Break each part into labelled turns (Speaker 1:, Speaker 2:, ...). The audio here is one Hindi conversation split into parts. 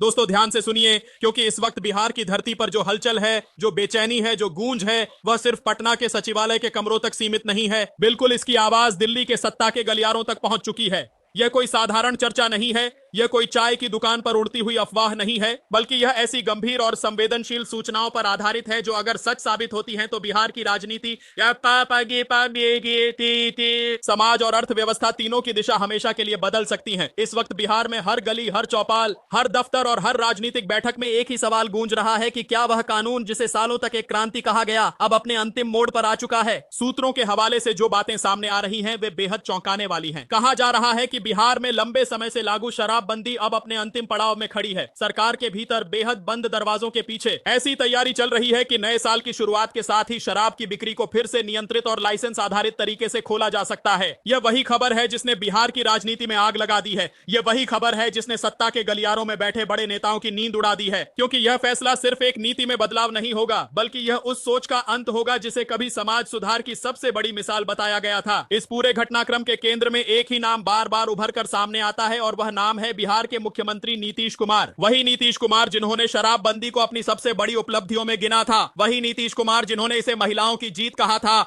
Speaker 1: दोस्तों ध्यान से सुनिए, क्योंकि इस वक्त बिहार की धरती पर जो हलचल है, जो बेचैनी है, जो गूंज है, वह सिर्फ पटना के सचिवालय के कमरों तक सीमित नहीं है। बिल्कुल इसकी आवाज दिल्ली के सत्ता के गलियारों तक पहुंच चुकी है। यह कोई साधारण चर्चा नहीं है, यह कोई चाय की दुकान पर उड़ती हुई अफवाह नहीं है, बल्कि यह ऐसी गंभीर और संवेदनशील सूचनाओं पर आधारित है जो अगर सच साबित होती हैं तो बिहार की राजनीति, समाज और अर्थव्यवस्था तीनों की दिशा हमेशा के लिए बदल सकती हैं। इस वक्त बिहार में हर गली, हर चौपाल, हर दफ्तर और हर राजनीतिक बैठक में एक ही सवाल गूंज रहा है कि क्या वह कानून जिसे सालों तक एक क्रांति कहा गया, अब अपने अंतिम मोड़ पर आ चुका है। सूत्रों के हवाले से जो बातें सामने आ रही हैं वे बेहद चौंकाने वाली हैं। कहा जा रहा है कि बिहार में लंबे समय से लागू शराबबंदी अब अपने अंतिम पड़ाव में खड़ी है। सरकार के भीतर बेहद बंद दरवाजों के पीछे ऐसी तैयारी चल रही है कि नए साल की शुरुआत के साथ ही शराब की बिक्री को फिर से नियंत्रित और लाइसेंस आधारित तरीके से खोला जा सकता है। यह वही खबर है जिसने बिहार की राजनीति में आग लगा दी है। यह वही खबर है जिसने सत्ता के गलियारों में बैठे बड़े नेताओं की नींद उड़ा दी है, क्योंकि यह फैसला सिर्फ एक नीति में बदलाव नहीं होगा, बल्कि यह उस सोच का अंत होगा जिसे कभी समाज सुधार की सबसे बड़ी मिसाल बताया गया था। इस पूरे घटनाक्रम के केंद्र में एक ही नाम बार बार उभर कर सामने आता है और वह नाम है बिहार के मुख्यमंत्री नीतीश कुमार। वही नीतीश कुमार जिन्होंने शराबबंदी को अपनी सबसे बड़ी उपलब्धियों में गिना था। वही नीतीश कुमार जिन्होंने इसे महिलाओं की जीत कहा था,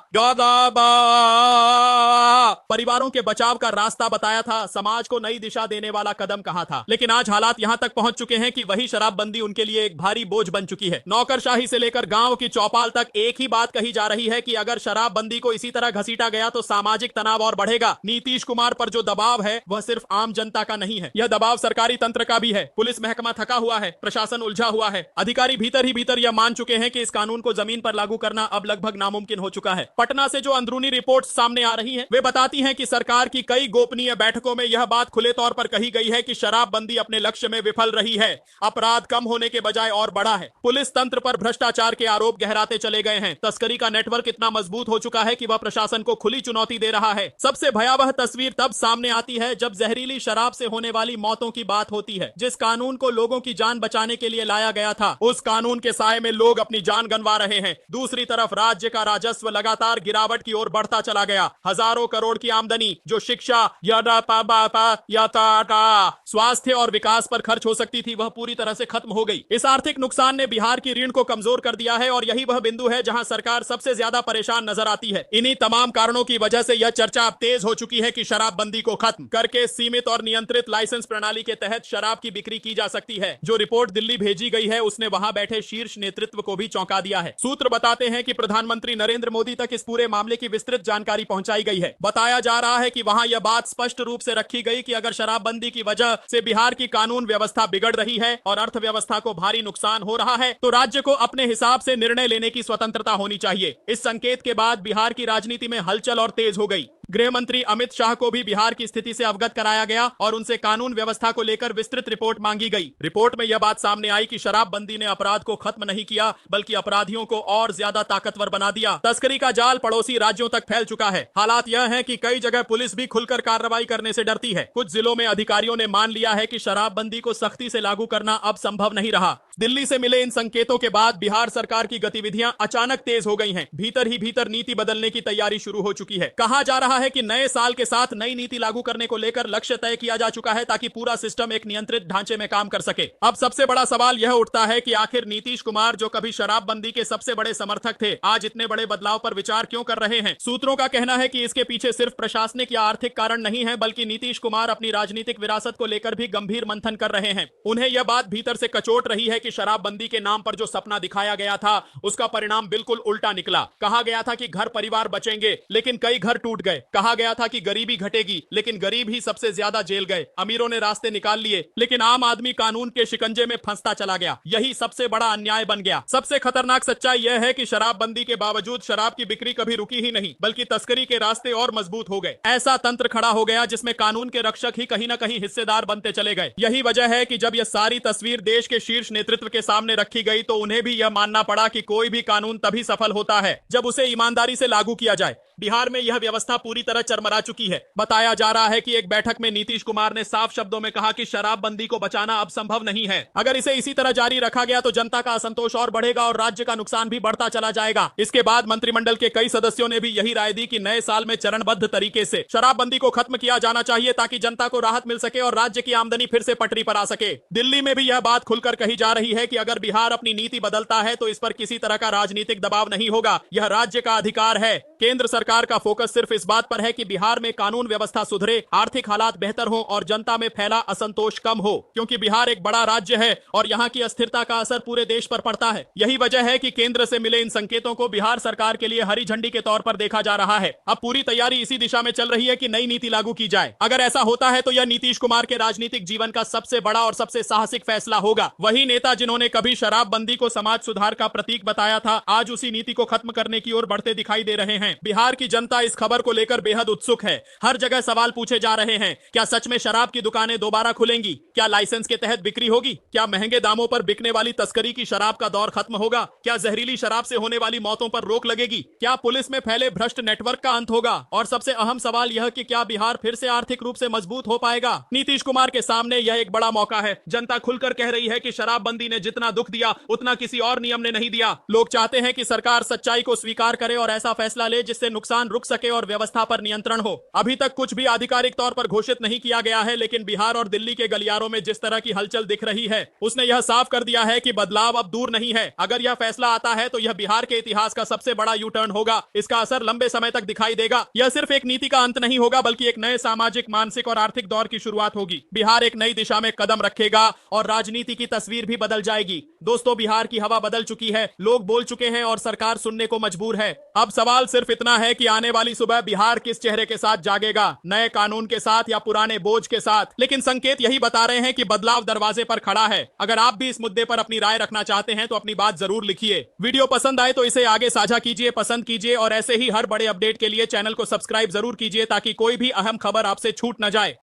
Speaker 1: परिवारों के बचाव का रास्ता बताया था, समाज को नई दिशा देने वाला कदम कहा था। लेकिन आज हालात यहां तक पहुंच चुके हैं कि वही शराबबंदी उनके लिए एक भारी बोझ बन चुकी है। नौकरशाही से लेकर गांव की चौपाल तक एक ही बात कही जा रही है कि अगर शराबबंदी को इसी तरह घसीटा गया तो सामाजिक तनाव और बढ़ेगा। नीतीश कुमार पर जो दबाव है वह सिर्फ आम जनता का नहीं है, यह दबाव सरकारी तंत्र का भी है। पुलिस महकमा थका हुआ है, प्रशासन उलझा हुआ है, अधिकारी भीतर ही भीतर यह मान चुके हैं कि इस कानून को जमीन पर लागू करना अब लगभग नामुमकिन हो चुका है। पटना से जो अंदरूनी रिपोर्ट सामने आ रही हैं, वे बताती हैं कि सरकार की कई गोपनीय बैठकों में यह बात खुले तौर पर कही गई है कि शराबबंदी अपने लक्ष्य में विफल रही है। अपराध कम होने के बजाय और बढ़ा है। पुलिस तंत्र पर भ्रष्टाचार के आरोप गहराते चले गए हैं। तस्करी का नेटवर्क इतना मजबूत हो चुका है कि वह प्रशासन को खुली चुनौती दे रहा है। सबसे भयावह तस्वीर तब सामने आती है जब जहरीली शराब से होने वाली मौतों की बात होती है। जिस कानून को लोगों की जान बचाने के लिए लाया गया था, उस कानून के साए में लोग अपनी जान गंवा रहे हैं। दूसरी तरफ राज्य का राजस्व लगातार गिरावट की ओर बढ़ता चला गया। हजारों करोड़ की आमदनी जो शिक्षा स्वास्थ्य और विकास पर खर्च हो सकती थी, वह पूरी तरह से खत्म हो गई। इस आर्थिक नुकसान ने बिहार की रीढ़ को कमजोर कर दिया है और यही वह बिंदु है जहां सरकार सबसे ज्यादा परेशान नजर आती है। इन्हीं तमाम कारणों की वजह से यह चर्चा अब तेज हो चुकी है कि शराबबंदी को खत्म करके सीमित और नियंत्रित लाइसेंस प्रणाली के तहत शराब की बिक्री की जा सकती है। जो रिपोर्ट दिल्ली भेजी गई है उसने वहां बैठे शीर्ष नेतृत्व को भी चौंका दिया है। सूत्र बताते हैं कि प्रधानमंत्री नरेंद्र मोदी तक इस पूरे मामले की विस्तृत जानकारी पहुंचाई गई है। बताया जा रहा है कि वहां यह बात स्पष्ट रूप से रखी गई कि अगर शराबबंदी की वजह से बिहार की कानून व्यवस्था बिगड़ रही है और अर्थव्यवस्था को भारी नुकसान हो रहा है तो राज्य को अपने हिसाब से निर्णय लेने की स्वतंत्रता होनी चाहिए। इस संकेत के बाद बिहार की राजनीति में हलचल और तेज हो गई। गृह मंत्री अमित शाह को भी बिहार की स्थिति से अवगत कराया गया और उनसे कानून व्यवस्था को लेकर विस्तृत रिपोर्ट मांगी गई। रिपोर्ट में यह बात सामने आई कि शराबबंदी ने अपराध को खत्म नहीं किया, बल्कि अपराधियों को और ज्यादा ताकतवर बना दिया। तस्करी का जाल पड़ोसी राज्यों तक फैल चुका है। हालात यह हैं कि कई जगह पुलिस भी खुलकर कार्रवाई करने से डरती है। कुछ जिलों में अधिकारियों ने मान लिया है कि शराबबंदी को सख्ती से लागू करना अब संभव नहीं रहा। दिल्ली से मिले इन संकेतों के बाद बिहार सरकार की गतिविधियां अचानक तेज हो गई हैं। भीतर ही भीतर नीति बदलने की तैयारी शुरू हो चुकी है। कहा जा रहा है कि नए साल के साथ नई नीति लागू करने को लेकर लक्ष्य तय किया जा चुका है ताकि पूरा सिस्टम एक नियंत्रित ढांचे में काम कर सके। अब सबसे बड़ा सवाल यह उठता है कि आखिर नीतीश कुमार, जो कभी शराबबंदी के सबसे बड़े समर्थक थे, आज इतने बड़े बदलाव पर विचार क्यों कर रहे हैं। सूत्रों का कहना है कि इसके पीछे सिर्फ प्रशासनिक या आर्थिक कारण नहीं है, बल्कि नीतीश कुमार अपनी राजनीतिक विरासत को लेकर भी गंभीर मंथन कर रहे हैं। उन्हें यह बात भीतर से कचोट रही है कि शराबबंदी के नाम पर जो सपना दिखाया गया था उसका परिणाम बिल्कुल उल्टा निकला। कहा गया था कि घर परिवार बचेंगे, लेकिन कई घर टूट गए। कहा गया था कि गरीबी घटेगी, लेकिन गरीब ही सबसे ज्यादा जेल गए। अमीरों ने रास्ते निकाल लिए, लेकिन आम आदमी कानून के शिकंजे में फंसता चला गया। यही सबसे बड़ा अन्याय बन गया। सबसे खतरनाक सच्चाई यह है कि शराबबंदी के बावजूद शराब की बिक्री कभी रुकी ही नहीं, बल्कि तस्करी के रास्ते और मजबूत हो गए। ऐसा तंत्र खड़ा हो गया जिसमें कानून के रक्षक ही कहीं न कहीं हिस्सेदार बनते चले गए। यही वजह है कि जब यह सारी तस्वीर देश के शीर्ष नेतृत्व के सामने रखी गई तो उन्हें भी यह मानना पड़ा कि कोई भी कानून तभी सफल होता है जब उसे ईमानदारी से लागू किया जाए। बिहार में यह व्यवस्था पूरी तरह चरमरा चुकी है। बताया जा रहा है कि एक बैठक में नीतीश कुमार ने साफ शब्दों में कहा कि शराबबंदी को बचाना अब संभव नहीं है। अगर इसे इसी तरह जारी रखा गया तो जनता का असंतोष और बढ़ेगा और राज्य का नुकसान भी बढ़ता चला जाएगा। इसके बाद मंत्रिमंडल के कई सदस्यों ने भी यही राय दी कि नए साल में चरणबद्ध तरीके से शराबबंदी को खत्म किया जाना चाहिए ताकि जनता को राहत मिल सके और राज्य की आमदनी फिर से पटरी पर आ सके। दिल्ली में भी यह बात खुलकर कही जा रही है कि अगर बिहार अपनी नीति बदलता है तो इस पर किसी तरह का राजनीतिक दबाव नहीं होगा, यह राज्य का अधिकार है। केंद्र सरकार का फोकस सिर्फ इस बात पर है कि बिहार में कानून व्यवस्था सुधरे, आर्थिक हालात बेहतर हो और जनता में फैला असंतोष कम हो, क्योंकि बिहार एक बड़ा राज्य है और यहाँ की अस्थिरता का असर पूरे देश पर पड़ता है। यही वजह है कि केंद्र से मिले इन संकेतों को बिहार सरकार के लिए हरी झंडी के तौर पर देखा जा रहा है। अब पूरी तैयारी इसी दिशा में चल रही है कि नई नीति लागू की जाए। अगर ऐसा होता है तो यह नीतीश कुमार के राजनीतिक जीवन का सबसे बड़ा और सबसे साहसिक फैसला होगा। वही नेता जिन्होंने कभी शराबबंदी को समाज सुधार का प्रतीक बताया था, आज उसी नीति को खत्म करने की ओर बढ़ते दिखाई दे रहे हैं। बिहार की जनता इस खबर को लेकर बेहद उत्सुक है। हर जगह सवाल पूछे जा रहे हैं, क्या सच में शराब की दुकानें दोबारा खुलेंगी? क्या लाइसेंस के तहत बिक्री होगी? क्या महंगे दामों पर बिकने वाली तस्करी की शराब का दौर खत्म होगा? क्या जहरीली शराब से होने वाली मौतों पर रोक लगेगी? क्या पुलिस में फैले भ्रष्ट नेटवर्क का अंत होगा? और सबसे अहम सवाल यह कि क्या बिहार फिर से आर्थिक रूप से मजबूत हो पाएगा? नीतीश कुमार के सामने यह एक बड़ा मौका है। जनता खुलकर कह रही है कि शराबबंदी ने जितना दुख दिया उतना किसी और नियम ने नहीं दिया। लोग चाहते हैं कि सरकार सच्चाई को स्वीकार करे और ऐसा फैसला ले जिससे नुकसान रुक सके और व्यवस्था पर नियंत्रण हो। अभी तक कुछ भी आधिकारिक तौर पर घोषित नहीं किया गया है, लेकिन बिहार और दिल्ली के गलियारों में जिस तरह की हलचल दिख रही है उसने यह साफ कर दिया है कि बदलाव अब दूर नहीं है। अगर यह फैसला आता है तो यह बिहार के इतिहास का सबसे बड़ा यू टर्न होगा। इसका असर लंबे समय तक दिखाई देगा। यह सिर्फ एक नीति का अंत नहीं होगा बल्कि एक नए सामाजिक, मानसिक और आर्थिक दौर की शुरुआत होगी। बिहार एक नई दिशा में कदम रखेगा और राजनीति की तस्वीर भी बदल जाएगी। दोस्तों, बिहार की हवा बदल चुकी है, लोग बोल चुके हैं और सरकार सुनने को मजबूर है। अब सवाल सिर्फ इतना है कि आने वाली सुबह बिहार किस चेहरे के साथ जागेगा, नए कानून के साथ या पुराने बोझ के साथ। लेकिन संकेत यही बता रहे हैं कि बदलाव दरवाजे पर खड़ा है। अगर आप भी इस मुद्दे पर अपनी राय रखना चाहते हैं तो अपनी बात जरूर लिखिए। वीडियो पसंद आए तो इसे आगे साझा कीजिए, पसंद कीजिए और ऐसे ही हर बड़े अपडेट के लिए चैनल को सब्सक्राइब जरूर कीजिए ताकि कोई भी अहम खबर आपसे छूट न जाए।